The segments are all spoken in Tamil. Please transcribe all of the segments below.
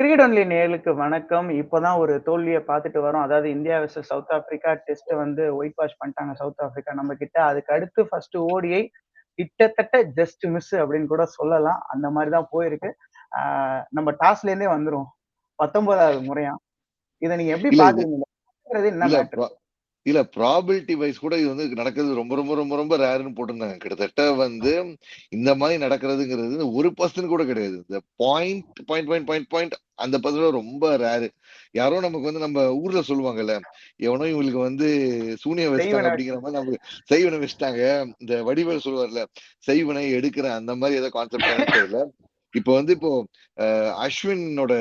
கிரிக்கெட் ஒன்லி நேயர்களுக்கு வணக்கம். இப்பதான் ஒரு தோல்விய பார்த்துட்டு வரோம். அதாவது India versus south Africa test வந்து ஒயிட் வாஷ் பண்ணிட்டாங்க சவுத் ஆப்பிரிக்கா நம்ம கிட்ட. அதுக்கு அடுத்து ஃபர்ஸ்ட் ஓடிஐ கிட்டத்தட்ட ஜஸ்ட் மிஸ் அப்படின்னு கூட சொல்லலாம். அந்த மாரி தான் போயிருக்கு. ஆ நம்ம டாஸ்ல இருந்தே வந்துருவோம். 19வது முறையா. இத நீங்க எப்படி இல்ல இது பார்க்குறீங்க? என்ன இல்ல மேட்டர்? இல்ல ப்ராபிலிட்டி வைஸ் கூட இது வந்து நடக்கிறது ரொம்ப ரொம்ப ரொம்ப ரொம்ப ரேர்னு போட்டிருந்தாங்க. கிட்டத்தட்ட வந்து இந்த மாதிரி நடக்கிறதுங்கிறது 1% கூட கிடையாது. இந்த point point point point point அந்த பதில ரொம்ப ரேரு. யாரோ நமக்கு வந்து நம்ம ஊர்ல சொல்லுவாங்கல்ல, எவனோ இவங்களுக்கு வந்து சூனியம் வச்சுட்டாங்க செய்வன அப்படிங்கிற மாதிரி நமக்கு செய்வனை வச்சுட்டாங்க. இந்த வடிவேல் சொல்லுவார்ல, செய்வனை எடுக்கிறேன் அந்த மாதிரி ஏதோ கான்செப்ட் என்னன்னு தெரியல. இப்போ அஸ்வினோட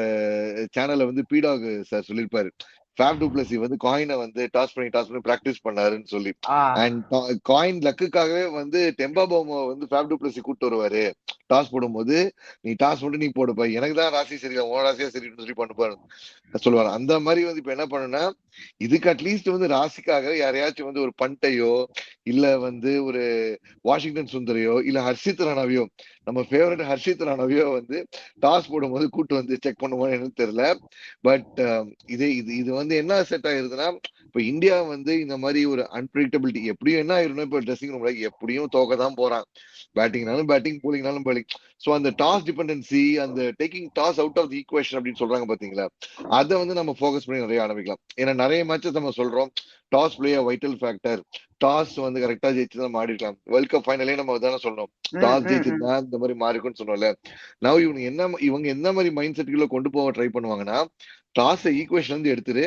சேனல்ல வந்து பீடாக் சார் சொல்லியிருப்பாரு. ஃபேப் டு பிளஸ் வந்து காயினை வந்து டாஸ் பண்ணி பிராக்டிஸ் பண்ணாருன்னு சொல்லி. ஆ அண்ட் காயின் லக்குக்காகவே வந்து டெம்பா பவுமோ வந்து ஃபேப் டு பிளஸ் கூட்டு வருவாரு. டாஸ் போடும்போது நீ டாஸ் மட்டும் நீ போடுப்பா, எனக்கு தான் ராசி சரியில்லை, உன் ராசியா சரின்னு சொல்லி பண்ணுப்பாரு சொல்லுவாரு. அந்த மாதிரி வந்து இப்ப என்ன பண்ணுனா, இதுக்கு அட்லீஸ்ட் வந்து ராசிக்காக யாரையாச்சும் வந்து ஒரு பண்டையோ இல்ல வந்து ஒரு வாஷிங்டன் சுந்தரையோ இல்ல ஹர்ஷித் ராணாவையோ, நம்ம ஃபேவரட் ஹர்ஷித் ராணாவையோ வந்து டாஸ் போடும்போது கூட்டு வந்து செக் பண்ணுவோம் எனக்கு தெரியல. பட் இது வந்து என்ன செட் ஆயிருதுன்னா, இப்ப இந்தியா வந்து இந்த மாதிரி ஒரு அன்பிரிடிக்டபிலிட்டி எப்படியும் என்ன ஆயிரும்னா, இப்ப ட்ரெஸ்ஸிங் ரூம்ல எப்படியும் தோக்க தான் போறான். பேட்டிங்னாலும் பேட்டிங், போலிங்னாலும் போலிங். சோ அந்த டாஸ் டிபெண்டன்சி, அந்த taking toss out of the equation அப்படின்னு சொல்றாங்க பாத்தீங்களா, அதை வந்து நம்ம ஃபோக்கஸ் பண்ணி நிறைய ஆரம்பிக்கலாம். ஏன்னா நிறைய மேட்சஸ் நம்ம சொல்றோம் toss play vital factor, toss வந்து கரெக்டா ஜெயிச்சு தான் மாறி இருக்கலாம். வேர்ல்ட் கப் ஃபைனலே நம்ம தானே சொன்னோம், ம், டாஸ் ம், ம். ஜெயிச்சிருந்தா இந்த மாதிரி மாறி இருக்கும்னு சொன்னோம்ல. நவ் இவங்க எந்த மாதிரி மைண்ட் செட்டுக்குள்ள கொண்டு போக ட்ரை பண்ணுவாங்கன்னா, டாஸ் ஈக்குவேஷன் வந்து எடுத்துரு,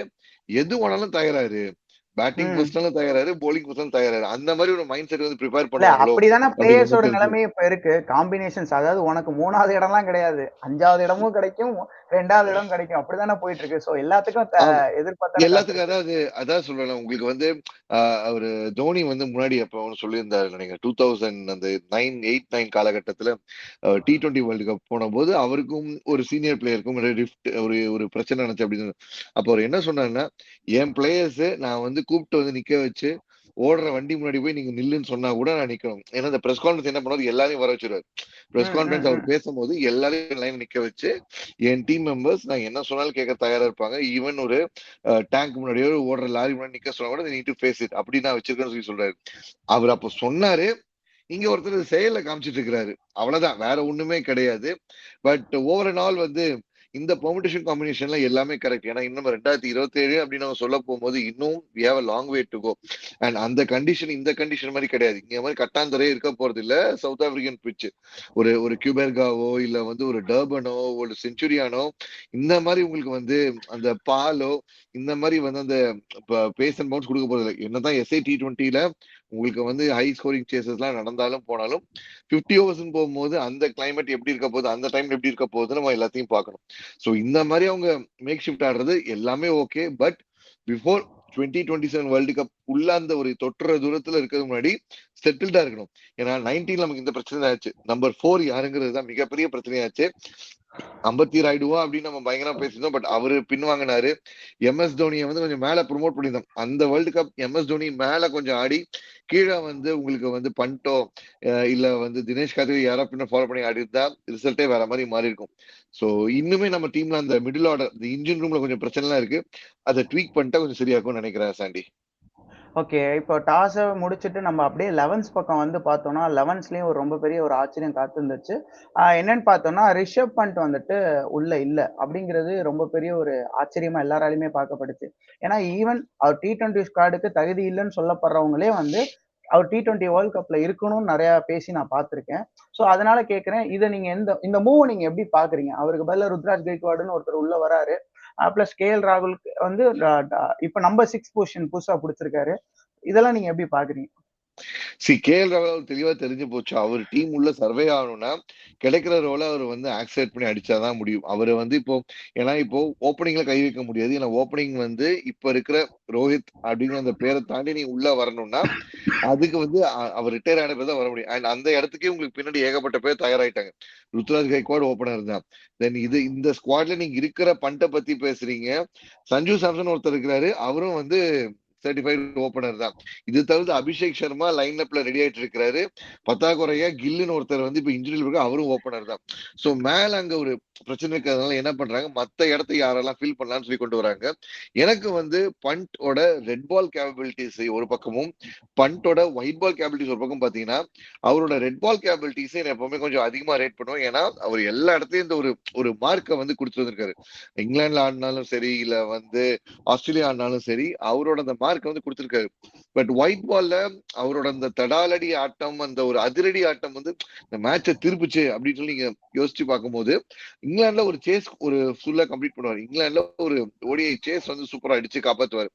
எது வேணாலும் தயாராரு, பேட்டிங் ம். ஃபர்ஸ்ட்னாலும் தயாராரு, போலிங் ஃபர்ஸ்ட்னாலும் தயாராரு, அந்த மாதிரி ஒரு மைண்ட் செட் வந்து ப்ரிப்பேர் இல்ல பண்ணுவாங்களோ அப்படிதானே அப்படிங்கிற பிளேயர்ஸோட மாதிரி தெரிஞ்சு. நிலைமையே இப்ப இருக்கு. காம்பினேஷன்ஸ் அதாவது உனக்கு 3வது இடம்லாம் கிடையாது. 5வது இடமும் கிடைக்கும். 2வது இடம் கிடைக்கும். அப்படித்தானே போயிட்டு இருக்கு. சோ எல்லாத்துக்கும் எதிர்பார்த்தானே எல்லாத்துக்கும் காத்திருக்கு. அதான் சொல்றேன் உங்களுக்கு வந்து அவரு தோனி வந்து முன்னாடி அப்ப ஒன்று சொல்லியிருந்தாரு நினைக்கிறேன், 2000 அந்த 9 காலகட்டத்துல T20 வேர்ல்டு கப் போன போது அவருக்கும் ஒரு சீனியர் பிளேயருக்கும் ஒரு ரிஃப்ட் ஒரு ஒரு பிரச்சனை நினைச்சு அப்படின்னு. அப்போ அவர் என்ன சொன்னாருன்னா, என் பிளேயர்ஸ் நான் வந்து கூப்பிட்டு வந்து நிக்க வச்சு ஓடுற வண்டி முன்னாடி போய் நீங்க நில்லுன்னு சொன்னா கூட நான் நிக்கணும். ஏன்னா இந்த பிரஸ் கான்ஃபரன்ஸ் என்ன பண்ணுவாரு, எல்லாரையும் வர வச்சிருவாரு. பிரஸ் ம், ம், கான்ஃபரன்ஸ் அவர் ம். பேசும்போது எல்லாரையும் லைன் நிக்க வச்சு என் டீம் மெம்பர்ஸ் நான் என்ன சொன்னாலும் கேட்க தயாரா இருப்பாங்க. ஈவன் ஒரு டேங்க் முன்னாடியோ ஓடுற லாரி முன்னாடி நிக்க சொன்னா கூட நீட் டு ஃபேஸ் இட், அப்படி நான் வச்சிருக்கேன்னு சொல்லி சொல்றாரு. அவர் அப்ப சொன்னாரு, இங்க ஒருத்தர் செயல்ல காமிச்சிட்டு இருக்கிறாரு. அவ்வளவுதான், வேற ஒண்ணுமே கிடையாது. பட் ஓவர் அண்ட் ஆல் வந்து இந்த பெர்முடேஷன் காம்பினேஷன்ல எல்லாமே கரெக்ட். ஏன்னா இன்னும் 2027 அப்படின்னு நம்ம சொல்ல போகும்போது இன்னும் we have a long way to go. And அந்த கண்டிஷன் இந்த கண்டிஷன் மாதிரி கிடையாது. இங்க மாதிரி கட்டாந்தரையே இருக்க போறது இல்ல. சவுத் ஆப்பிரிக்கன் பிட்ச் ஒரு ஒரு கியூபெர்காவோ இல்ல வந்து ஒரு டர்பனோ ஒரு செஞ்சுரியானோ இந்த மாதிரி உங்களுக்கு வந்து அந்த பாலோ இந்த மாதிரி வந்து அந்த பேஸ் அண்ட் பவுன்ஸ் கொடுக்க போறது இல்லை. என்னதான் எஸ்ஐ T20ல உங்களுக்கு வந்து ஹை ஸ்கோரிங் சேசஸ் எல்லாம் நடந்தாலும் போனாலும் 50 ஓவர்ஸ் போகும்போது அந்த கிளைமேட் எப்படி இருக்க போகுது, அந்த டைம்ல எப்படி இருக்க போகுது, நம்ம எல்லாத்தையும் பார்க்கணும். சோ இந்த மாதிரி அவங்க மேக் ஷிஃப்ட் ஆடுறது எல்லாமே okay. But before 2027 world cup உள்ள அந்த ஒரு தொற்றுற தூரத்துல இருக்கிறது முன்னாடி செட்டில்டா இருக்கணும். ஏன்னா 19 நமக்கு இந்த பிரச்சனை ஆச்சு. நம்பர் 4 யாருங்கிறது தான் மிகப்பெரிய பிரச்சனையாச்சு. அம்பத்தி ராய்டுவா அப்படின்னு நம்ம பயங்கரமா பேசியிருந்தோம். பட் அவரு பின்வாங்கினாரு. எம்எஸ் தோனியை வந்து கொஞ்சம் மேல ப்ரொமோட் பண்ணியிருந்தோம். அந்த வேர்ல்டு கப் எம்எஸ் தோனி மேல கொஞ்சம் ஆடி கீழே வந்து உங்களுக்கு வந்து பண்டோ இல்ல வந்து தினேஷ் கார்த்திகை யாரோ பின்ன ஃபாலோ பண்ணி ஆடி இருந்தா ரிசல்ட்டே வேற மாதிரி மாறி இருக்கும். சோ இன்னுமே நம்ம டீம்ல அந்த மிடில் ஆர்டர் இந்த இன்ஜின் ரூம்ல கொஞ்சம் பிரச்சனை எல்லாம் இருக்கு. அதை ட்வீக் பண்ணிட்டா கொஞ்சம் சரியாக்கும்னு நினைக்கிறேன் சாண்டி. ஓகே. இப்போ டாஸ முடிச்சுட்டு நம்ம அப்படியே 11ஸ் பக்கம் வந்து பார்த்தோம்னா, 11ஸ்லயும் ஒரு ரொம்ப பெரிய ஒரு ஆச்சரியம் காத்திருந்துச்சு. என்னன்னு பார்த்தோம்னா, ரிஷப் பண்ட் வந்துட்டு உள்ள இல்ல. அப்படிங்கிறது ரொம்ப பெரிய ஒரு ஆச்சரியமா எல்லாராலயுமே பார்க்கப்பட்டுச்சு. ஏன்னா ஈவன் அவர் T20 ஸ்குவாடுக்கு தகுதி இல்லன்னு சொல்லப்படுறவங்களே வந்து, அவர் T20 வேர்ல்ட் கப்ல இருக்கணும்னு நெறைய பேசி நான் பார்த்திருக்கேன். ஸோ அதனால கேட்கிறேன், இத நீங்க இந்த மூவ நீங்க எப்படி பார்க்குறீங்க? அவருக்கு பதிலா ருத்ராஜ் கெய்க்வாடுன்னு ஒருத்தர் உள்ள வராரு. பிளஸ் கேஎல் ராகுலுக்கு வந்து இப்ப நம்பர் 6 பொசிஷன் புதுசா புடிச்சிருக்காரு. இதெல்லாம் நீங்க எப்படி பார்க்குறீங்க? கேஎல் ராகுல் தெளிவா தெரிஞ்சு போச்சு. அவர் டீம் உள்ள சர்வே ஆகணும்னா கிடைக்கிற ரோல அவர் வந்து ஆக்செப்ட் பண்ணி அடிச்சாதான் முடியும். அவர் வந்து இப்போ ஏன்னா இப்போ ஓப்பனிங்ல கை வைக்க முடியாது. ஏன்னா ஓப்பனிங் வந்து இப்ப இருக்கிற ரோஹித் அப்படிங்கிற அந்த பேரை தாண்டி நீ உள்ள வரணும்னா அதுக்கு வந்து அவர் ரிட்டையர் ஆன பேர் தான் வர முடியும். அண்ட் அந்த இடத்துக்கே உங்களுக்கு பின்னாடி ஏகப்பட்ட பேர் தயாராயிட்டாங்க. ருத்ராஜ் கைக்வாட் ஓப்பனர் தான். தென் இந்த ஸ்குவாட்ல நீங்க இருக்கிற பண்ட பத்தி பேசுறீங்க. சஞ்சு சாம்சன் ஒருத்தர் இருக்கிறாரு, அவரும் வந்து சர்டிஃபைட் ஓபனர் தான். இது தவிர்த்து அபிஷேக் சர்மா லைன் அப்ல ரெடி ஆயிட்டு இருக்காரு. பத்தாக்குறையா கில்லுன்னு ஒருத்தர் வந்து இப்ப இன்ஜுரியில் இருக்கு, அவரும் ஓபனர் தான். சோ மேல அங்க ஒரு பிரச்சனை இருக்கிறதுனால என்ன பண்றாங்க, மத்த இடத்தை யாரெல்லாம் ஃபில் பண்ணலாம்னு சொல்லி கொண்டு வராங்க. எனக்கு வந்து பண்டோட ரெட் பால் கேபபிலிட்டிஸ் ஒரு பக்கமும் பண்டோட ஒயிட் பால் கேபபிலிட்டிஸ் ஒரு பக்கம் பாத்தீங்கன்னா, அவரோட ரெட் பால் கேபபிலிட்டிஸை நான் எப்பவுமே கொஞ்சம் அதிகமா ரேட் பண்ணுவேன். ஏன்னா அவர் எல்லா இடத்துலயும் இந்த ஒரு ஒரு மார்க்கை வந்து கொடுத்து வந்திருக்காரு. இங்கிலாந்துல ஆடினாலும் சரி, இல்ல வந்து ஆஸ்திரேலியா ஆடினாலும் சரி, அவரோட அந்த மார்க்கை வந்து கொடுத்திருக்காரு. பட் ஒயிட் பால்ல அவரோட அந்த தடாலடி ஆட்டம், அந்த ஒரு அதிரடி ஆட்டம் வந்து இந்த மேட்சை திருப்பிச்சு அப்படின்னு சொல்லி நீங்க யோசிச்சு பார்க்கும்போது, இங்கிலாந்துல ஒரு சேஸ் ஒரு ஃபுல்லா கம்ப்ளீட் பண்ணுவார். இங்கிலாந்துல ஒரு ஓடிஐ சேஸ் வந்து சூப்பரா அடிச்சு காப்பாத்துவார்.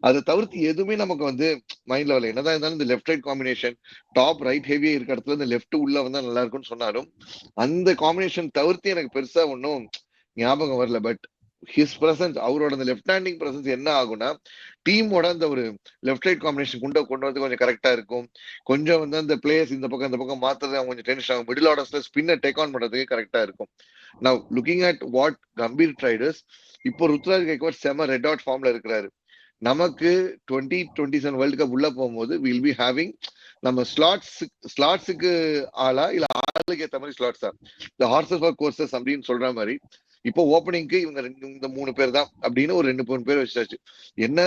அதை தவிர்த்து எதுவுமே நமக்கு வந்து மைண்ட்ல வரல. என்னதான் இருந்தாலும் இந்த left right combination, top right ஹெவியா இருக்க இடத்துல இந்த லெஃப்ட் உள்ள வந்தா நல்லா இருக்கும்னு சொன்னாலும், அந்த காம்பினேஷன் தவிர்த்து எனக்கு பெருசா ஒன்றும் ஞாபகம் வரல. பட் ஹிஸ் பிரசன்ஸ், அவரோட அந்த லெஃப்ட் ஹேண்டிங் பிரசன்ஸ் என்ன ஆகும்னா, டீமோட அந்த ஒரு லெஃப்ட் ரைட் காம்பினேஷன் கொண்டு வரது கொஞ்சம் கரெக்டா இருக்கும். கொஞ்சம் வந்து அந்த பிளேயர்ஸ் இந்த பக்கம் மாத்துறது அவங்க கொஞ்சம் டென்ஷன் ஆகும். மிடில் ஆர்டர்ஸ்ல ஸ்பின்னை டேக் ஆன் பண்றதுக்கு கரெக்டா இருக்கும். Now looking at what Gambhir tried, இப்போ ருத்ராஜ் கைக்வாட் செம ரெட் அவுட் ஃபார்ம்ல இருக்கிறாரு. நமக்கு 2027 வேர்ல்ட் கப் உள்ள போகும்போது வில் பி ஹேவிங் நம்ம ஸ்லாட்ஸுக்கு ஆளா இல்ல ஆளுக்கு ஏற்ற மாதிரி ஸ்லாட்ஸா, இந்த ஹார்சஸ் ஃபார் கோர்சஸ் அப்படின்னு சொல்ற மாதிரி இப்போ ஓப்பனிங்க்கு இவங்க இந்த 3 பேர் தான் அப்படின்னு ஒரு 2-3 பேர் வச்சாச்சு. என்ன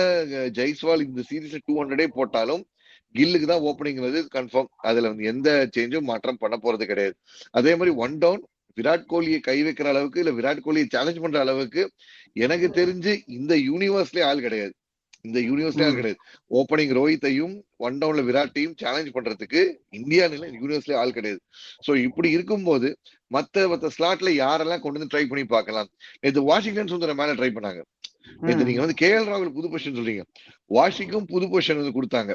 ஜெய்ஸ்வால் இந்த சீரீஸ் 200 போட்டாலும் கில்லுக்கு தான் ஓப்பனிங் வந்து கன்ஃபார்ம். அதுல வந்து எந்த சேஞ்சும் மாற்றம் பண்ண போறது கிடையாது. அதே மாதிரி ஒன் டவுன் விராட் கோலியை கை வைக்கிற அளவுக்கு இல்ல விராட் கோலியை சேலஞ்ச் பண்ற அளவுக்கு எனக்கு தெரிஞ்சு இந்த யூனிவர்ஸ்லயே ஆள் கிடையாது. இந்த யூனிவர்ஸ்லயே ஆள் கிடையாது. ஓப்பனிங் ரோஹித்தையும் ஒன் டவுன்ல விராட்டையும் சேலஞ்ச் பண்றதுக்கு இந்தியா யூனிவர்ஸ்லயே ஆள் கிடையாது. சோ இப்படி இருக்கும்போது மத்த ஸ்லாட்ல யாரெல்லாம் கொண்டு வந்து ட்ரை பண்ணி பார்க்கலாம். நேற்று வாஷிங்டன் சுந்தரம் மேல ட்ரை பண்ணாங்க. நேற்று நீங்க வந்து KL ராகுல் புது பொசிஷன் சொல்றீங்க, வாஷிங்கும் புது பொசிஷன் வந்து கொடுத்தாங்க.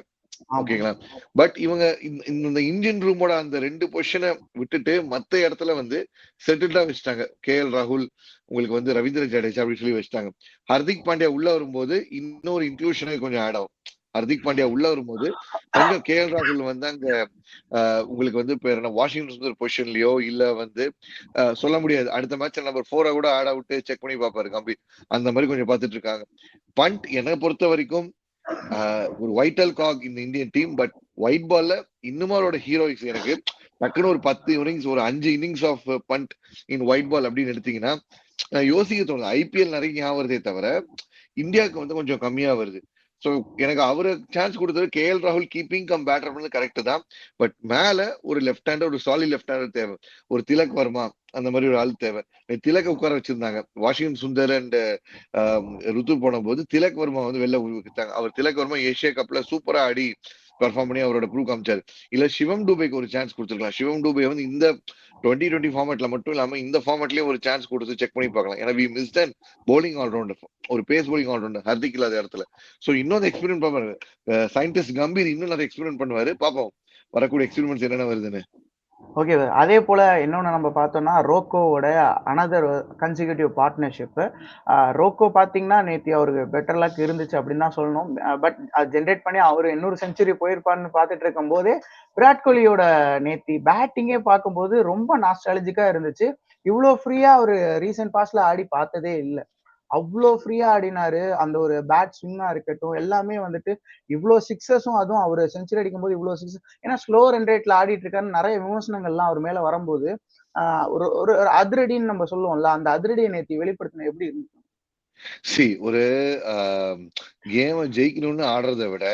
ஓகேங்களா? பட் இவங்க இந்த இந்தியன் ரூமோட அந்த 2 பொசிஷனை விட்டுட்டு மத்த இடத்துல வந்து செட்டில்டா வச்சுட்டாங்க. KL ராகுல், உங்களுக்கு வந்து ரவீந்திர ஜடேஜா அப்படின்னு சொல்லி வச்சுட்டாங்க. ஹர்திக் பாண்டியா உள்ள வரும்போது இன்னொரு இன்க்ளூஷனே கொஞ்சம் ஆட் ஆகும். ஹர்திக் பாண்டியா உள்ள வரும்போது கொஞ்சம் KL ராகுல் வந்து அங்க உங்களுக்கு வந்து பேர் என்ன வாஷிங்டன் சுந்தர் பொசிஷன்லயோ இல்ல வந்து சொல்ல முடியாது. அடுத்த மேட்ச் நம்பர் 4 கூட ஆட் அவுட் செக் பண்ணி பார்ப்பாரு கம்பி. அந்த மாதிரி கொஞ்சம் பார்த்துட்டு இருக்காங்க. பண்ட் என்னை பொறுத்த வரைக்கும் ஒரு வைட்டல் காக் இந்த இந்தியன் டீம். பட் ஒயிட் பால்ல இன்னும் அவரோட ஹீரோயிக்ஸ் எனக்கு டக்குன்னு ஒரு 10 இன்னிங்ஸ் ஒரு 5 innings of Pant in white ball அப்படின்னு எடுத்தீங்கன்னா யோசிக்க தோணுது. IPL நிறைய ஞாபகம் வருதே தவிர இந்தியாவுக்கு வந்து கொஞ்சம் கம்மியா வருது. ஸோ எனக்கு அவரு சான்ஸ் கொடுத்தது KL ராகுல் கீப்பிங் கம் பேட்டர் பண்ணது கரெக்ட் தான். பட் மேல ஒரு லெஃப்ட் ஹேண்டர், ஒரு சாலிட் லெஃப்ட் ஹேண்டர் தேவை. ஒரு திலக் வர்மா அந்த மாதிரி ஒரு ஆள் தேவை. திலக்க உட்கார வச்சிருந்தாங்க. வாஷிங்டன் சுந்தர் அண்ட் ருத்து போன போது திலக் வர்மா வந்து வெளில விட்டாங்க. அவர் திலக் வர்மா ஏஷியா கப்ல சூப்பரா ஆடி பெர்ஃபார்ம் பண்ணி அவரோட ப்ரூவ் காமிச்சாரு. இல்ல சிவம் டூபேக்கு ஒரு சான்ஸ் கொடுத்துருக்கலாம். சிவம் டூபே வந்து இந்த 2020 ஃபார்மேட்ல மட்டும் இல்லாம இந்த ஃபார்மேட்லயும் ஒரு சான்ஸ் கொடுத்து செக் பண்ணி பார்க்கலாம். ஏன்னா we miss and bowling allrounder, ஒரு பேஸ் போலிங் ஆல்ரவுண்டர் ஹர்திக் இல்லாத இடத்துல. ஸோ இன்னொரு எக்ஸ்பெரிமெண்ட் பார்ப்பாரு. சயின்டிஸ்ட் கம்பீர் இன்னும் நிறைய எக்ஸ்பெரிமெண்ட் பண்ணுவாரு. பார்ப்போம் வரக்கூடிய எக்ஸ்பெரிமெண்ட்ஸ் என்னென்ன வருதுன்னு. ஓகே. அதே போல இன்னொன்னு நம்ம பார்த்தோம்னா, ரோக்கோவோட அனதர் கன்சிக்யூட்டிவ் பார்ட்னர்ஷிப். ரோக்கோ பார்த்தீங்கன்னா, நேத்து அவருக்கு பெட்டர் லக் இருந்துச்சு அப்படின்னு தான் சொல்லணும். பட் அது ஜென்ரேட் பண்ணி அவரு 800 செஞ்சுரி போயிருப்பாருன்னு பார்த்துட்டு இருக்கும்போதே, விராட் கோலியோட நேத்தி பேட்டிங்கே பார்க்கும்போது ரொம்ப நாஸ்டாலஜிக்கா இருந்துச்சு. இவ்ளோ ஃப்ரீயா அவரு ரீசென்ட் பாஸ்ட்ல ஆடி பார்த்ததே இல்ல. அவ்ளோ ஃப்ரீயா ஆடினாரு. அந்த ஒரு பேட் ஸ்விங்கா இருக்கட்டும், எல்லாமே வந்துட்டு இவ்ளோ சிக்ஸஸும், அதுவும் அவரு செஞ்சுரி அடிக்கும்போது இவ்ளோ சிக்ஸஸ், ஏன்னா ஸ்லோ ரன் ரேட்ல ஆடிட்டு இருக்காருன்னு நெறைய விமர்சனங்கள்லாம் அவர் மேல வரும்போது, ஒரு ஒரு ஒரு அதிரடின்னு நம்ம சொல்லுவோம்ல, அந்த அதிரடிய நேத்து வெளிப்படுத்தினது எப்படி இருந்துச்சு? ஒரு கேம ஜெயிக்கணும்னு ஆடுறத விட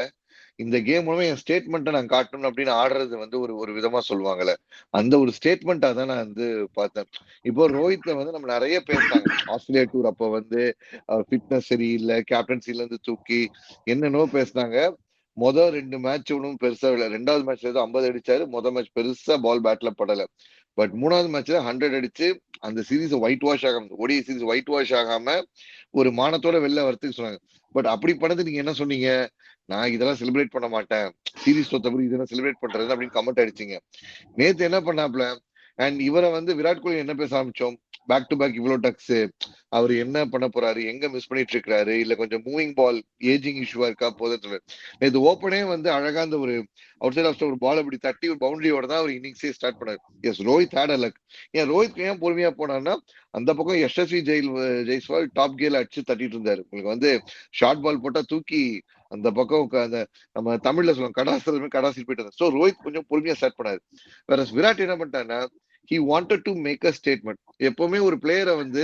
இந்த கேம் மூலமா என் ஸ்டேட்மெண்ட்டை நான் காட்டணும் அப்படின்னு ஆடுறது வந்து ஒரு ஒரு விதமா சொல்லுவாங்கல்ல, அந்த ஒரு ஸ்டேட்மெண்ட்டா தான் நான் வந்து பார்த்தேன். இப்போ ரோஹித்தை வந்து நம்ம நிறைய பேசினாங்க. ஆஸ்திரேலியா டூர் அப்போ வந்து ஃபிட்னஸ் சரியில்லை, கேப்டன்சில இருந்து தூக்கி என்னென்னோ பேசினாங்க. மொதல் 2 மேட்ச் ஒன்றும் பெருசா இல்லை. 2வது மேட்ச்ல ஏதோ 50 அடிச்சாரு. மொதல் மேட்ச் பெருசா பால் பேட்ல படல. பட் 3வது மேட்ச்ல 100 அடிச்சு அந்த சீரீஸ் ஒயிட் வாஷ் ஆகாம, ODI சீரீஸ் ஒயிட் வாஷ் ஆகாம ஒரு மானத்தோட வெளில வரதுக்கு சொன்னாங்க. பட் அப்படி பண்ணது நீங்க என்ன சொன்னீங்க? நான் இதெல்லாம் செலிப்ரேட் பண்ண மாட்டேன், சீரீஸ் தோத்தபடி இதெல்லாம் செலிப்ரேட் பண்றது அப்படின்னு கமெண்ட் அடிச்சீங்க. நேத்து என்ன பண்ணாப்ல, அண்ட் இவரை வந்து விராட் கோலி என்ன பேச ஆரம்பிச்சோம், பேக் டு பேக் இவ்வளவு டக்ஸ், அவர் என்ன பண்ண போறாரு, எங்க மிஸ் பண்ணிட்டு இருக்காரு, இல்ல கொஞ்சம் மூவிங் பால் ஏஜிங் இஷ்யூவா இருக்கா போதத்துல. நேத்து ஓப்பனே வந்து அழகா அந்த ஒரு அவுட் சைட் ஆஃப் ஒரு பால் அப்படி தட்டி ஒரு பவுண்டரியோட தான் அவர் இன்னிங்ஸே ஸ்டார்ட் பண்ணாரு. Yes, Rohit had a luck. ஏன் ரோஹித் ஏன் பொறுமையா போனான்னா, அந்த பக்கம் யஷஸ்வி ஜெய்ஸ்வால் டாப் கியர்ல அடிச்சு தட்டிட்டு இருந்தாரு. உங்களுக்கு வந்து ஷார்ட் பால் போட்டா தூக்கி அந்த பக்கம் அந்த நம்ம தமிழ்ல சொல்லுவோம் கடாசுரமே கடாசில் போயிட்டு இருந்தார். ஸோ ரோஹித் கொஞ்சம் பொறுமையா ஸ்டார்ட் பண்ணாரு. வேற விராட் என்ன பண்ணிட்டாருன்னா he wanted to make a statement. எப்பவுமே ஒரு பிளேயரை வந்து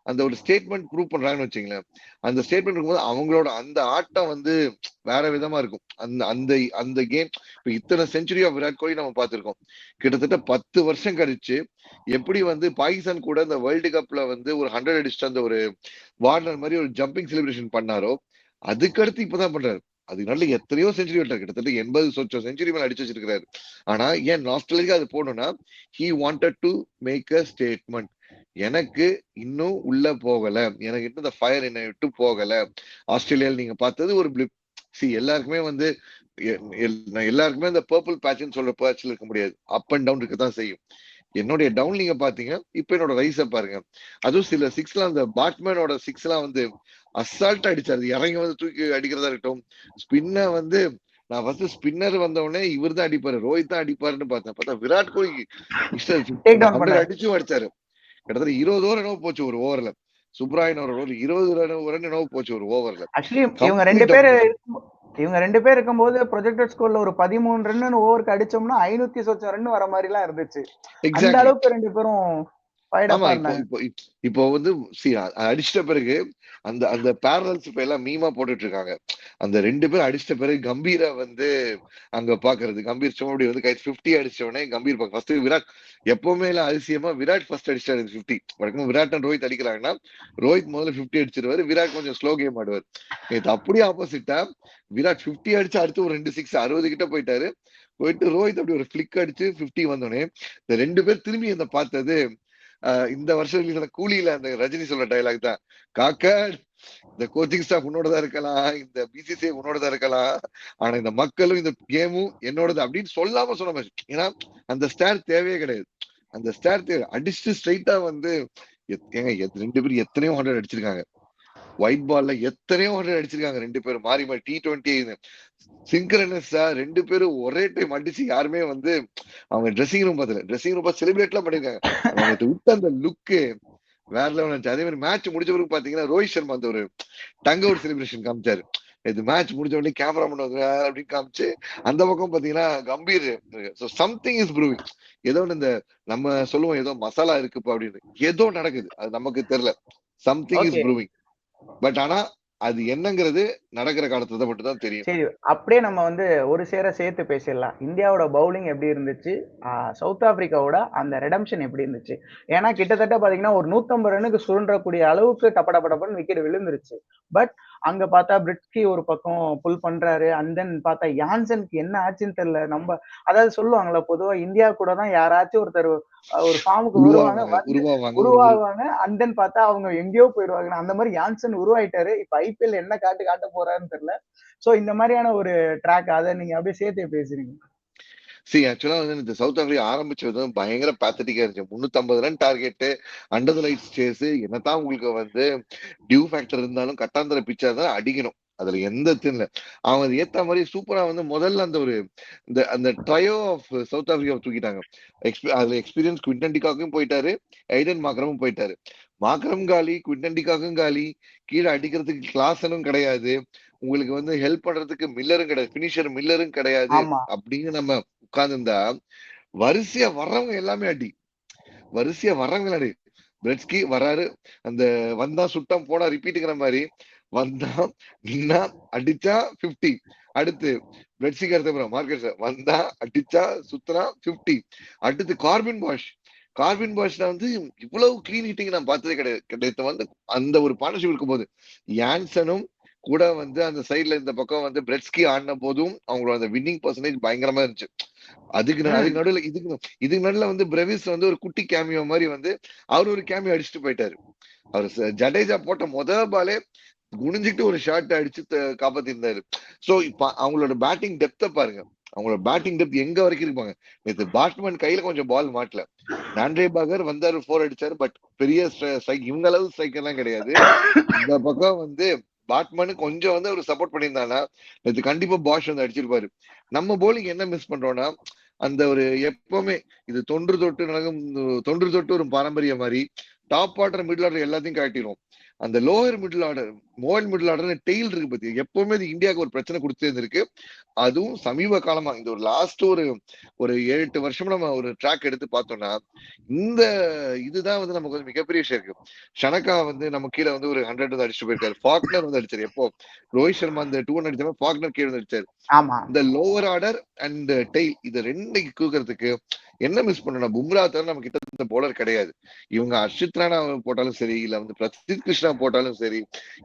அந்த ஒரு ஸ்டேட்மெண்ட் ப்ரூவ் பண்றாங்கன்னு வச்சுங்களேன், அந்த ஸ்டேட்மெண்ட் இருக்கும்போது அவங்களோட அந்த ஆட்டம் வந்து வேற விதமா இருக்கும். அந்த அந்த அந்த கேம் இப்ப இத்தனை செஞ்சுரி ஆஃப் விராட் கோலி நம்ம பார்த்திருக்கோம். கிட்டத்தட்ட 10 வருஷம் கழிச்சு எப்படி வந்து பாகிஸ்தான் கூட இந்த வேர்ல்டு கப்ல வந்து ஒரு 100 அடிச்சுட்டு அந்த ஒரு வார்னர் மாதிரி ஒரு ஜம்பிங் செலிப்ரேஷன் பண்ணாரோ, அதுக்கடுத்து இப்பதான் பண்றாரு. அதுக்கு நல்ல எத்தனையோ செஞ்சுரி விட்டார். கிட்டத்தட்ட 80 செஞ்சுரி மேல அடிச்சு வச்சிருக்காரு. ஆனா ஏன் நாஸ்டாலஜிக்கா அது போடணும்னா he wanted to make a statement. எனக்கு இன்னும் உள்ள போகல, எனக்கு இன்னும் இந்த ஃபயர் என்னை விட்டு போகல. ஆஸ்திரேலியால நீங்க பார்த்தது ஒரு பிளிப். சி எல்லாருக்குமே வந்து எல்லாருக்குமே இந்த பர்பிள் பேட்ச்னு சொல்ற பேட்ச்ல இருக்க முடியாது. அப் அண்ட் டவுன் இருக்கதான் செய்யும். என்னுடைய டவுன் நீங்க பாத்தீங்க, இப்ப என்னோட ரைஸ பாருங்க. அதுவும் சில சிக்ஸ்லாம் அந்த பாட்மேனோட சிக்ஸ்லாம் வந்து அசால்ட்டா அடிச்சாரு. இறங்கி வந்து தூக்கி அடிக்கிறதா இருக்கட்டும். ஸ்பின்ன வந்து நான் ஃபர்ஸ்ட் ஸ்பின்னர் வந்த உடனே இவர் தான் அடிப்பாரு, ரோஹித் தான் அடிப்பாருன்னு பார்த்தேன். பார்த்தா விராட் கோலி டேக் அந்த டவுன் 100 பண்ணாரு. அடிச்சும் அடிச்சாரு. கிட்டத்தட்ட 20 ஓவர் என்னவோ போச்சு ஒரு ஓவர்ல. சுப்ராயன் ஒரு ஓவர் 20 ரன் என்னவோ போச்சு ஒரு ஓவர்ல. ஆக்சுவலி இவங்க 2 கம்ப்ளீட் பேர் டாமினேஷன். இவங்க 2 பேர் இருக்கும்போது ப்ரொஜெக்டட் ஸ்கோர்ல ஒரு 13 ரன்னு ஓவருக்கு அடிச்சோம்னா 500 சொச்சம் ரன் வர மாதிரிலாம் இருந்துச்சு. அந்த எக்ஸாக்ட்லி. அளவுக்கு 2 பேரும் ஃபயர்ட் ஆமா. அப்பா இப்போ இருந்தாங்க. இப்போ இப்போ வந்து அடிச்சிட்ட பிறகு அந்த அந்த பேரலல்ஸ் இப்ப எல்லாம் மீமா போட்டுட்டு இருக்காங்க. அந்த 2 பேரும் அடிச்சிட்ட பிறகு கம்பீர வந்து அங்க பாக்குறது. கம்பீர் சும்மா அப்படி வந்து கை 50 அடிச்ச உடனே கம்பீர் பாக்க ஃபர்ஸ்ட் விராட் எப்பவுமே எல்லாம் அதிசயமா விராட் ஃபர்ஸ்ட் அடிச்சாரு 50. வழக்கமா விராட் அண்ட் ரோஹித் அடிக்கிறாங்கன்னா ரோஹித் முதல்ல 50 அடிச்சிருவாரு, விராட் கொஞ்சம் ஸ்லோ கேம் ஆடுவார். நேத்து அப்படியே ஆப்போசிட்டா விராட் 50 அடிச்சு அடுத்து ஒரு 2 சிக்ஸ் 60 கிட்ட போயிட்டாரு. போயிட்டு ரோஹித் அப்படி ஒரு பிளிக் அடிச்சு 50 வந்தோடனே இந்த 2 பேர் திரும்பி அந்த பார்த்தது இந்த வருஷம் ரிலீஸ் ஆன கூலியில அந்த ரஜினி சொல்ற டைலாக் தான். காக்கா இந்த கோச்சிங் ஸ்டாஃப் உன்னோடதா இருக்கலாம், இந்த பிசிசிஐ உன்னோடதா இருக்கலாம், ஆனா இந்த மக்களும் இந்த கேமும் என்னோடது அப்படின்னு சொல்லாம சொன்ன மாதிரி. ஏன்னா அந்த ஸ்டார் தேவையே கிடையாது. அந்த ஸ்டார் தேவை அடிச்சுட்டு ஸ்ட்ரைட்டா வந்து ஏங்க 2 பேரும் எத்தனையோ 100 அடிச்சிருக்காங்க. ஒயிட் பால்ல எத்தனையோ 100 அடிச்சிருக்காங்க 2 பேரும் மாறி மாறி T20 சிங்க்ரனஸா 2 பேரும் ஒரே டைம் அடிச்சு யாருமே வந்து அவங்க ட்ரெஸ்ஸிங் ரூம் பார்த்துல ட்ரெஸ்ஸிங் ரூம் செலிப்ரேட் எல்லாம் பண்ணிருக்காங்க. அவங்க நேத்து விட்ட அந்த லுக்கு வேற லெவல் இருந்துச்சு. அதே மாதிரி மேட்ச் முடிஞ்ச பிறகு பாத்தீங்கன்னா ரோஹித் சர்மா அந்த ஒரு டங் அவுட் செலிப்ரேஷன் காமிச்சாரு. இது மேட்ச் முடிஞ்ச உடனே கேமரா பண்ணுவாங்க அப்படின்னு காமிச்சு அந்த பக்கம் பாத்தீங்கன்னா கம்பீர் சம்திங் இஸ் ப்ரூவிங். ஏதோ இந்த நம்ம சொல்லுவோம் ஏதோ மசாலா இருக்குப்பா அப்படின்னு, ஏதோ நடக்குது அது நமக்கு தெரியல. Something is okay. Proving. But ஆனா அது என்னங்கிறது நடக்கிற காலத்துல மட்டும் தான் தெரியும். சரி. அப்படியே நம்ம வந்து ஒரு சேர சேர்த்து பேசிடலாம். இந்தியாவோட பவுலிங் எப்படி இருந்துச்சு? சவுத் ஆப்பிரிக்காவோட அந்த ரெடம்ப்ஷன் எப்படி இருந்துச்சு? ஏன்னா கிட்டத்தட்ட பார்த்தீங்கன்னா, ஒரு 150 ரன்னுக்கு சுழன்றக்கூடிய அளவுக்கு டப டப டபன்னு விக்கெட் விழுந்துருச்சு. பட் அங்க பார்த்தா பிரிட்ஸ்கி ஒரு பக்கம் புல் பண்றாரு. அண்ட் தென் பார்த்தா யான்சனுக்கு என்ன ஆச்சுன்னு தெரியல. அதாவது சொல்லுவாங்கல்ல, பொதுவா இந்தியா கூட தான் யாராச்சும் ஒருத்தர் ஒரு ஃபார்முக்கு வருவாங்க. உருவாவாங்க உருவாகுவாங்க. அண்ட் தென் பார்த்தா அவங்க எங்கேயோ போயிடுவாங்க. அந்த மாரி யான்சன் உருவாயிட்டாரு. இப்ப ஐபிஎல் என்ன காட்ட போறாருன்னு தெரியல. சோ இந்த மாதிரியான ஒரு ட்ராக் அத நீங்க அப்படியே சேர்த்தே பேசுறீங்க. ஆக்சுவலா வந்து இந்த சவுத் ஆப்பிரிக்கா ஆரம்பிச்சது பயங்கர பேத்தட்டிக்கா இருந்துச்சு. 350 run target, under the lights chase. என்னதான் உங்களுக்கு வந்து டியூ ஃபேக்டர் இருந்தாலும் கட்டாந்தர பிச்சா தான் அடிக்கணும். அதுல எந்த இல்ல. அவங்க அது ஏத்த மாதிரி சூப்பரா வந்து முதல்ல அந்த ஒரு அந்த ட்ரையோ ஆஃப் சவுத் ஆப்பிரிக்கா தூக்கிட்டாங்க. அதுல எக்ஸ்பீரியன்ஸ் குவிண்டன் டிகாக்கும் போயிட்டாரு, ஐடன் மார்க்ரமும் போயிட்டாரு. மார்க்ரம் காலி, குவிண்டன் டிகாக்கும் காலி, கீழே அடிக்கிறதுக்கு கிளாசனும் கிடையாது, உங்களுக்கு வந்து ஹெல்ப் பண்றதுக்கு மில்லரும் கிடையாது, பினிஷர் மில்லரும் கிடையாது ஆமா. அப்படின்னு நம்ம உட்கார்ந்துருந்தா வரிசையா வர்றவங்க எல்லாமே அடி. வரிசையா வர்றவங்க அடி. பிரெட்ஸ்கி வராரு, அந்த வந்தா சுட்டம் போனா ரிப்பீட்டுங்கிற மாதிரி வந்தா நின்னா அடிச்சா 50. அடுத்து பிரெட்ஸ்கிக்கு அடுத்த மார்க்கெட் வந்தா அடிச்சா சுத்தனா 50. அடுத்து கார்பின் பாஷ்ல வந்து இவ்வளவு கிளீன் ஹிட்டிங் நான் பார்த்ததே கிடையாது. வந்து அந்த ஒரு பார்ட்னர்ஷிப் இருக்கும்போது யான்சனும் கூட வந்து அந்த சைட்ல இந்த பக்கம் வந்து பிரெட்ஸ்கி ஆடின போதும் அவங்களோட அந்த வின்னிங் பர்சன்டேஜ் பயங்கரமா இருந்துச்சு. அதுக்கு நடுவுல இதுக்கு நடுவுல வந்து பிரவிஸ் வந்து ஒரு குட்டி கேமியோ மாதிரி வந்து அவர் ஒரு கேமியோ அடிச்சுட்டு போயிட்டாரு. அவர் ஜடேஜா போட்ட பாலே குனிஞ்சிட்டு ஒரு ஷாட் அடிச்சு காப்பாத்திருந்தாரு. சோ இப்ப அவங்களோட பேட்டிங் டெப்த பாருங்க. அவங்களோட பேட்டிங் டெப்த் எங்க வரைக்கும் இருப்பாங்க. நேற்று பாட்மேன் கையில கொஞ்சம் பால் மாட்டல. நான்ட்ரே பாகர் வந்தாரு 4 அடிச்சாரு. பட் பெரிய ஸ்ட்ரைக் இவங்க அளவு ஸ்ட்ரைக்கர் எல்லாம் கிடையாது. இந்த பக்கம் வந்து பாட்மேனு கொஞ்சம் வந்து அவர் சப்போர்ட் பண்ணியிருந்தானா நேற்று கண்டிப்பா பாஷ் வந்து அடிச்சிருப்பாரு. நம்ம போலிங் என்ன மிஸ் பண்றோம்னா அந்த ஒரு எப்பவுமே இது தொன்று தொட்டு ஒரு பாரம்பரிய மாதிரி டாப் ஆர்டர் மிடில் ஆர்டர் எல்லாத்தையும் காட்டிடும். அந்த lower middle order middle order tail இருக்கு பத்தி எப்பவுமே இது இந்தியாவுக்கு ஒரு பிரச்சனை கொடுத்தே இருந்திருக்கு. அதுவும் சமீப காலமா இந்த ஒரு லாஸ்ட் ஒரு 7-8 வருஷம் நம்ம ஒரு ட்ராக் எடுத்து பார்த்தோம்னா இந்த இதுதான் வந்து நமக்கு வந்து மிகப்பெரிய விஷயம் இருக்கு. ஷனக்கா வந்து நம்ம கீழே வந்து ஒரு 100 வந்து அடிச்சுட்டு போயிருக்காரு. ஃபாக்னர் வந்து அடிச்சாரு. எப்போ ரோஹித் சர்மா அந்த 200 அடிச்சாலும் ஃபாக்னர் கீழே வந்து அடிச்சாரு. ஆமா. இந்த லோவர் ஆர்டர் அண்ட் டெய்ல் இது ரெண்டைக்கு தூக்குறதுக்கு என்ன மிஸ் பண்ணணும்? பும்ரா தவிர நம்ம கிட்ட இந்த போலர் கிடையாது. இவங்க ஹர்ஷித் ராணா போட்டாலும் சரி, இல்ல வந்து பிரசித் கிருஷ்ணா போட்டாலும் சரி,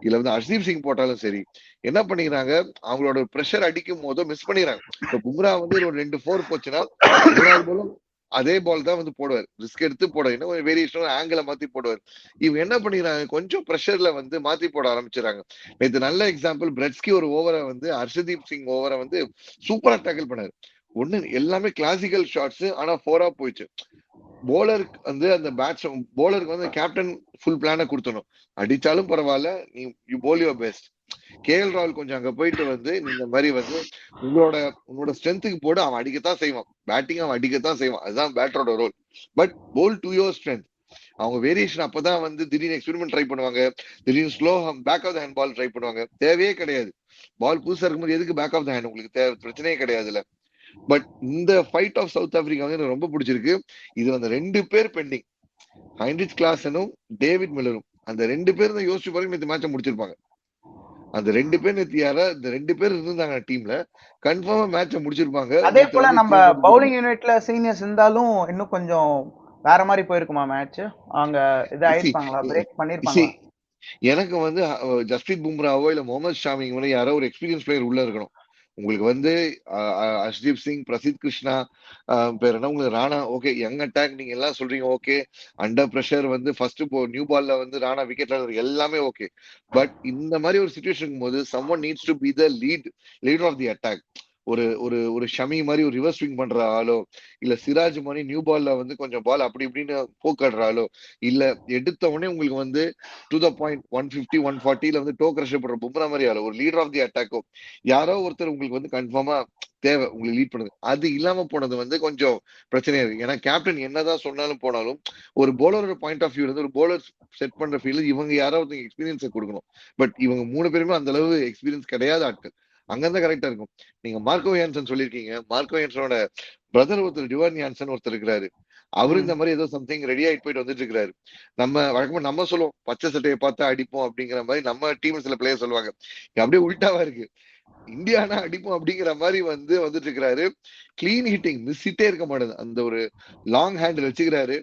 இல்ல வந்து ஹர்ஷதீப் சிங் போட்டாலும் சரி, என்ன பண்ணிக்கிறாங்க? அவங்களோட பிரஷர் அடிக்கும் போதோ மிஸ் பண்ணிடுறாங்க. இப்ப பும்ரா வந்து ஒரு 2 4 போச்சுன்னா 3வது பாலும் அதே பால் தான் வந்து போடுவார். ரிஸ்க் எடுத்து போடுவார். இன்னும் வேரியேஷன் ஆங்கில மாத்தி போடுவார். இவங்க என்ன பண்ணிக்கிறாங்க? கொஞ்சம் பிரஷர்ல வந்து மாத்தி போட ஆரம்பிச்சிடறாங்க. நேற்று நல்ல எக்ஸாம்பிள் பிரெட்ஸ்கி ஒரு ஓவரை வந்து ஹர்ஷதீப் சிங் ஓவரை வந்து சூப்பரா டேக்கிள் பண்ணாரு. ஒண்ணு எல்லாமே கிளாசிக்கல் ஷாட்ஸ், ஆனா 4-ஆ போயிடுச்சு. போலருக்கு வந்து அந்த போலருக்கு வந்து கேப்டன் ஃபுல் பிளான கொடுத்தணும். அடிச்சாலும் பரவாயில்ல, நீ you bowl your best. KL ராகுல் கொஞ்சம் அங்க போயிட்டு வந்து இந்த மாதிரி வந்து உன்னோட ஸ்ட்ரென்த்துக்கு போடு, அவன் அடிக்கத்தான் செய்வான். பேட்டிங் அவன் அடிக்கத்தான் செய்வான். அதுதான் பேட்டரோட role. But bowl to your strength. அவங்க வேரியேஷன் அப்பதான் வந்து திடீர்னு எக்ஸ்பெரிமெண்ட் ட்ரை பண்ணுவாங்க. திடீர்னு slow back of the hand ball try பண்ணுவாங்க. தேவையே கிடையாது. பால் புதுசா இருக்கும்போது எதுக்கு பேக் ஆஃப் த ஹேண்ட்? உங்களுக்கு பிரச்சனையே கிடையாதுல்ல. பட் இந்த ஃபைட் ஆஃப் சவுத் ஆப்பிரிக்கா வந்து எனக்கு ரொம்ப பிடிச்சிருக்கு. இது அந்த 2 பேர் பெண்டிங். ஹைன்ரிச் கிளாசனும் டேவிட் மில்லரும். அந்த 2 பேர் தான் யோசிச்சு பாருங்க நேற்று மேட்சை முடிச்சிருப்பாங்க. அந்த 2 பேர் நேற்று இந்த 2 பேர் இருந்தாங்க டீம்ல கன்ஃபார்மா மேட்சை முடிச்சிருப்பாங்க. அதே போல நம்ம பவுலிங் யூனிட்ல சீனியர்ஸ் இருந்தாலும் இன்னும் கொஞ்சம் வேற மாதிரி போயிருக்குமா மேட்ச்? அவங்க இது ஆயிருப்பாங்களா? பிரேக் பண்ணிருப்பாங்களா? எனக்கு வந்து ஜஸ்பிரீத் பும்ராவோ இல்ல முகமது ஷாமி யாரோ ஒரு எக்ஸ்பீரியன்ஸ் பிளேயர் உள்ள இருக்கணும். உங்களுக்கு வந்து ஹர்ஷ்தீப் சிங், பிரசித் கிருஷ்ணா, பேர் என்ன உங்களுக்கு ராணா, ஓகே யங் அட்டாக் நீங்க எல்லாம் சொல்றீங்க, ஓகே அண்டர் பிரஷர் வந்து ஃபர்ஸ்ட் நியூ பால்ல வந்து ராணா விக்கெட்ல எல்லாமே ஓகே. பட் இந்த மாதிரி ஒரு சுச்சுவேஷன் போது someone needs to be the leader of the attack. ஒரு ஒரு ஒரு ஷமி மாதிரி ஒரு ரிவர்ஸ் ஸ்விங் பண்ற ஆளோ, இல்ல சிராஜ் மாதிரி நியூ பால்ல வந்து கொஞ்சம் பால் அப்படி இப்படின்னு போக்காடுற ஆளோ, இல்ல எடுத்த உடனே உங்களுக்கு வந்து டு த பாயிண்ட் 150 140ல வந்து டோக் ரஷ் பண்ற பும்ரா மாதிரி ஆளோ, ஒரு லீடர் ஆஃப் தி அட்டாக்கோ யாரோ ஒருத்தர் உங்களுக்கு வந்து கன்ஃபார்மா தேவை உங்களுக்கு லீட் பண்ணுது. அது இல்லாம போனது வந்து கொஞ்சம் பிரச்சனையா இருக்கு. ஏன்னா கேப்டன் என்னதான் சொன்னாலும் போனாலும் ஒரு போலரோட பாயிண்ட் ஆஃப் வியூ இருந்து ஒரு போலர் செட் பண்ற ஃபீல் இவங்க யாராவது எக்ஸ்பீரியன்ஸை கொடுக்கணும். பட் இவங்க 3 பேருமே அந்த அளவு எக்ஸ்பீரியன்ஸ் கிடையாத ஆட்கள். அங்கிருந்தா கரெக்டா இருக்கும். நீங்க மார்க்கோ யான்சன் சொல்லியிருக்கீங்க. மார்க்கோ யான்சனோட பிரதர் ஒருத்தர் டிவான் யான்சன் ஒருத்தர் இருக்கிறாரு. அவரு இந்த மாதிரி ஏதோ சம்திங் ரெடி ஆயிட்டு போயிட்டு வந்துட்டு இருக்காரு. நம்ம வழக்கமா நம்ம சொல்லுவோம் பச்சை சட்டையை பார்த்தா அடிப்போம் அப்படிங்கிற மாதிரி நம்ம டீம் சில பிளேயர் சொல்லுவாங்க. அப்படியே உள்டாவா இருக்கு. இந்தியானா அடிப்போம் அப்படிங்கிற மாதிரி வந்துட்டு இருக்கிறாரு. கிளீன் ஹிட்டிங் மிஸ் ஹிட்டே இருக்க மாட்டேது. அந்த ஒரு லாங் ஹேண்டில் வச்சுக்கிறாரு.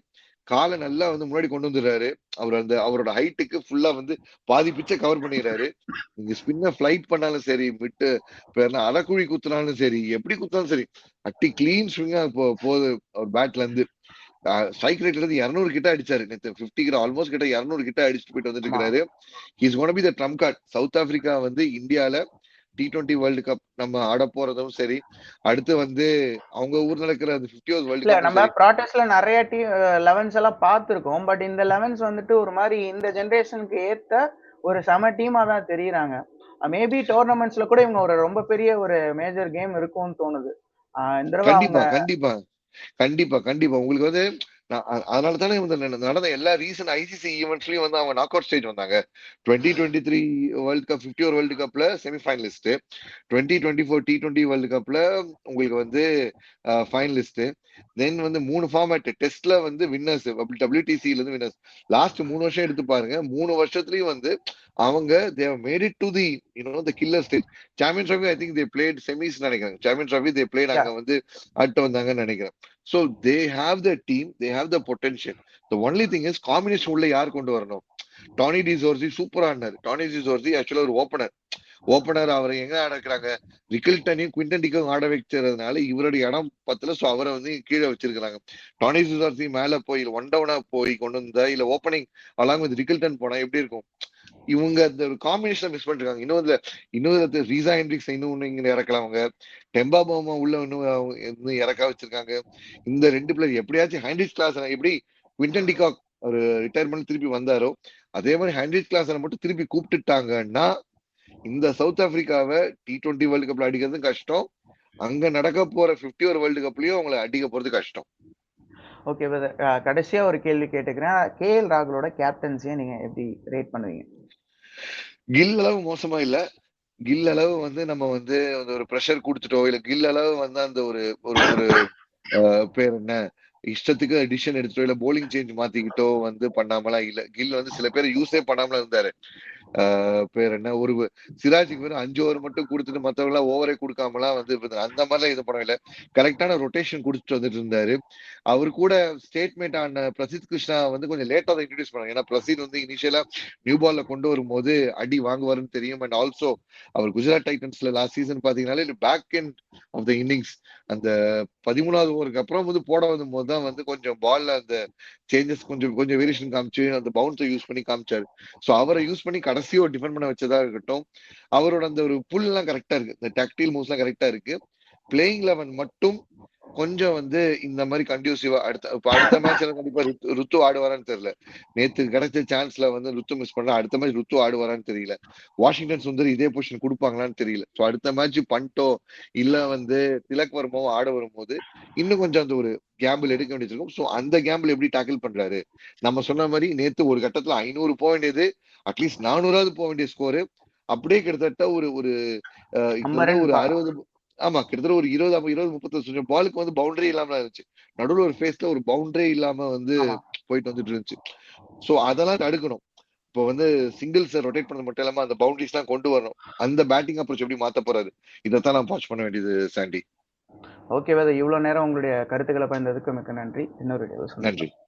காலை நல்லா வந்து முன்னாடி கொண்டு வந்துடுறாரு. அவரோட ஹைட்டுக்கு ஃபுல்லா வந்து பாதி பிச்சை கவர் பண்ணிடுறாரு. நீங்க ஸ்பின்ன ஃபிளைட் பண்ணாலும் சரி, விட்டு அரைக்குழி குத்துனாலும் சரி, எப்படி குத்தாலும் சரி, அட்டி கிளீன் ஸ்விங்கா போகுது அவர் பேட்ல இருந்து. ஸ்ட்ரைக் ரேட்ல இருந்து 200 கிட்ட அடிச்சாரு. நேற்று 50 கிட்ட ஆல்மோஸ்ட் கிட்ட 200 கிட்ட அடிச்சுட்டு போயிட்டு வந்துட்டு இருக்காரு. Is gonna be the trump card. South Africa வந்து இந்தியால T20 வேர்ல்டு கப் நம்ம ஆட போறதும் சரி, அடுத்து வந்து அவங்க ஊர் நடக்கிற அந்த 50th வேர்ல்டு கப் நம்ம ப்ராடக்ட்ஸ்ல நிறைய லெவன்ஸ் எல்லாம் பார்த்திருக்கோம். பட் இந்த லெவன்ஸ் வந்துட்டு ஒரு மாதிரி இந்த ஜெனரேஷனுக்கு ஏத்த ஒரு செம டீமா தான் தெரியுறாங்க. மேபி டோர்னமெண்ட்ஸ்ல கூட இவங்க ஒரு ரொம்ப பெரிய ஒரு மேஜர் கேம் இருக்கும்னு தோணுது. இந்த தடவை கண்டிப்பா கண்டிப்பா கண்டிப்பா கண்டிப்பா உங்களுக்கு வந்து அதனால தானே நடந்த எல்லா ரீசன் ஐசிசி ஈவெண்ட்ஸ்லயும் வந்து அவங்க நாக் அவுட் ஸ்டேஜ் வந்தாங்க. 2023 வேர்ல்ட் கப் 50 வேர்ல்டு கப்ல செமிஃபைனலிஸ்ட், 2024 T20 வேர்ல்டு கப்ல உங்களுக்கு வந்து ஃபைனலிஸ்ட், தென் வந்து 3 ஃபார்மேட் டெஸ்ட்ல வந்து வின்னர்ஸ், WTCல இருந்து வின்னர்ஸ். லாஸ்ட் 3 வருஷம் எடுத்து பாருங்க. 3 வருஷத்துலயும் வந்து அவங்க they have made it to the the killer stage. Champions trophy I think they played semis நினைக்கிறேன். சாம்பியன்ஸ் ட்ராஃபி they played அங்க வந்து ஆட்டு வந்தாங்கன்னு நினைக்கிறேன். So they have the team, they have the potential. The only thing is combination உள்ள யார் கொண்டு வரணும்? டானி டிசோர்சி சூப்பரா ஆடினாரு. டானி டிசோர்சி ஆக்சுவலா ஒரு ஓபனர் அவரை எங்க ஆட வைக்கிறாங்க? ரிக்கில்டனையும் குவிண்டன் டிக்கும் ஆட வைக்கிறதுனால இவருடைய இடம் பத்தல. சோ அவரை வந்து கீழே வச்சிருக்காங்க. டானி டிசோர்சி மேல போய் ஒன் டவுனா போய் கொண்டு வந்தா இல்ல ஓப்பனிங் அலாங் வித் ரிக்கில்டன் போனா எப்படி இருக்கும்? இவங்க அந்த ஒரு காம்பினேஷன் மிஸ் பண்ணிருக்காங்க. இன்னொரு ரீசா ஹென்ரிக்ஸ் இன்னும் இங்க இறக்கலாம். அவங்க டெம்பா போமா உள்ள இன்னும் இறக்க வச்சிருக்காங்க. இந்த 2 பிளேயர் எப்படியாச்சும் ஹைன்ரிச் கிளாஸ் எப்படி குவிண்டன் டிகாக் ஒரு ரிட்டையர்மெண்ட் திருப்பி வந்தாரோ அதே மாதிரி ஹைன்ரிச் கிளாஸ் மட்டும் திருப்பி கூப்பிட்டுட்டாங்கன்னா இந்த சவுத் ஆப்பிரிக்காவை T20 வேர்ல்டு கப்ல அடிக்கிறது கஷ்டம். அங்க நடக்க போற 50 வேர்ல்டு கப்லயும் அவங்களை அடிக்க போறது கஷ்டம். ஓகே பிரதர், கடைசியா ஒரு கேள்வி கேட்டுக்கிறேன். KL ராகுலோட கேப்டன்சியை நீங்க எப்படி ரேட் பண்ணுவீங்க? கில் அளவு மோசமா இல்ல. கில் அளவு வந்து நம்ம வந்து அந்த ஒரு பிரஷர் குடுத்துட்டோ, இல்ல கில் அளவு வந்து அந்த ஒரு ஒரு ஒரு பேர் என்ன? இஷ்டத்துக்கு டிசிஷன் எடுத்துட்டோ, இல்ல பவுலிங் சேஞ்ச் மாத்திக்கிட்டோ வந்து பண்ணாமலாம் இல்ல. கில் வந்து சில பேர் யூஸே பண்ணாமலாம் இருந்தாரு. பேர் என்ன? ஒரு சிராஜுக்கு வெறும் 5 ஓவர் மட்டும் குடுத்துட்டு மத்தவங்கலாம் ஓவரே குடுக்காமலாம் வந்து அந்த மாரிலாம் இது பண்ணவே இல்ல. கரெக்ட்டான ரொட்டேஷன் குடுத்துட்டு வந்துட்டு இருந்தாரு. அவரு கூட ஸ்டேட்மேட் ஆன பிரசித் கிருஷ்ணா வந்து கொஞ்சம் லேட்டா தான் இன்ட்ரோடியூஸ் பண்ணாங்க. ஏன்னா பிரசித் வந்து இனிஷியலா நியூ பால்ல கொண்டு வரும்போது அடி வாங்குவாருன்னு தெரியும். அண்ட் ஆல்சோ அவர் குஜராத் டைட்டன்ஸ்ல லாஸ்ட் சீசன் பாத்தீங்கன்னாலே back end of the innings அந்த 13வது ஓவருக்கு அப்புறம் வந்து போட வரும்போது தான் வந்து கொஞ்சம் பால்ல அந்த சேஞ்சஸ் கொஞ்சம் கொஞ்சம் வேரியேஷன் காமிச்சு அந்த பவுன்ஸை யூஸ் பண்ணி காமிச்சாரு. சோ அவரை யூஸ் பண்ணி கடைசியோ டிஃபெண்ட் பண்ண வச்சதா இருக்கட்டும், அவரோட அந்த ஒரு புல் எல்லாம் கரெக்டா இருக்கு. இந்த டக்டீல் மூவ்ஸ் எல்லாம் கரெக்டா இருக்கு. பிளேயிங் 11 மட்டும் கொஞ்சம் வந்து இந்த மாதிரி கண்டியூசிவா அடுத்த மேட்ச்ல கண்டிப்பா ருத்து ஆடுவாரான்னு தெரியல. நேத்து கிடைச்ச சான்ஸ்ல வந்து ருத்து மிஸ் பண்ணா அடுத்த மேட்ச் ருத்து ஆடுவாரான்னு தெரியல. வாஷிங்டன் சுந்தர் இதே பொசிஷன் கொடுப்பாங்களான்னு தெரியல. சோ அடுத்த மேட்ச் பண்டோ இல்ல வந்து திலக் வர்மாவோ ஆட வரும்போது இன்னும் கொஞ்சம் அந்த ஒரு கேம்பிள் எடுக்க வேண்டியது இருக்கும். சோ அந்த கேம்பிள் எப்படி டேக்கிள் பண்றாரு? நம்ம சொன்ன மாதிரி நேத்து ஒரு கட்டத்துல 500 போக வேண்டியது அட்லீஸ்ட் 400வது போக வேண்டிய ஸ்கோரு அப்படியே கிட்டத்தட்ட ஒரு ஒரு நம்ம கிட்டத்தட்ட ரன் ஒரு 60 ஆமா கிட்டத்தட்ட ஒரு 20 30 பாலுக்கு வந்து பவுண்டரி இல்லாம இருந்துச்சு. நடுவுல ஒரு ஃபேஸ்ல ஒரு பவுண்டரி இல்லாம வந்து ஆமா. போயிட்டு வந்துட்டு இருந்துச்சு. சோ அதெல்லாம் தடுக்கணும். இப்போ வந்து சிங்கிள்ஸ் ரொட்டேட் பண்ணது மட்டும் இல்லாம அந்த பவுண்டரிஸ் எல்லாம் கொண்டு வரணும். அந்த பேட்டிங் அப்ரோச் எப்படி மாத்த போறாரு? இதைத்தான் நான் வாட்ச் பண்ண வேண்டியது சாண்டி. ஓகே, இவ்வளோ நேரம் உங்களுடைய கருத்துக்கள பகிர்ந்ததுக்கு மிக்க நன்றி. இன்னொரு வீடியோல நன்றி. சந்திக்கலாம்.